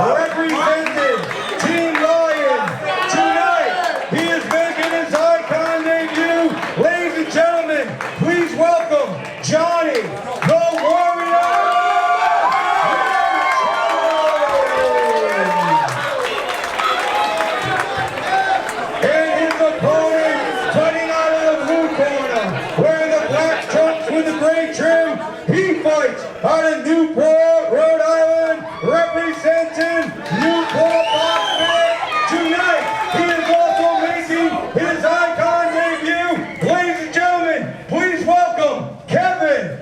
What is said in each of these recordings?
represented Team Lion. Tonight, he is making his icon debut. Ladies and gentlemen, please welcome Jonny, the Warrior. And his opponent, fighting out of the blue corner, wearing the black trunks with the gray trim, he fights out of Newport, Rhode Island, representing Newport Boxfit. Tonight, he is also making his icon debut. Ladies and gentlemen, please welcome Garabedian.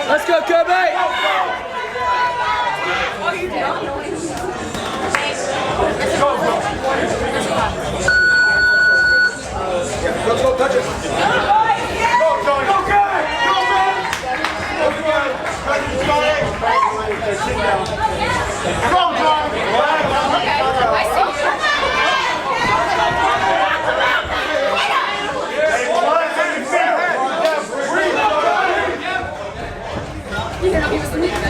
Let's go, Kobe! Let's go, touch it. Go, Jonny. Go, guys! Go, man! Go, guys! Go, Jonny! I see you. He was leaving.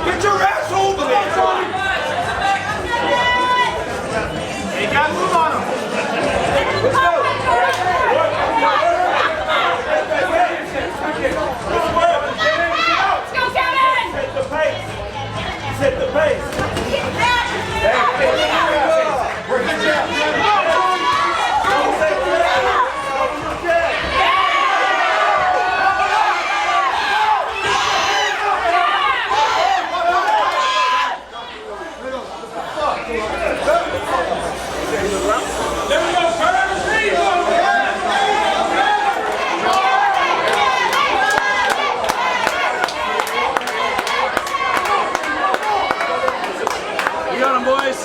Get your ass over there, Jonny! Hey, you gotta move on him. Let's go. Let's go, Kevin! Set the pace. Set the pace. We're good job. Boys.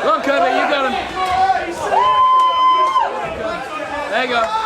Come on, Kobe, you got him. There you go.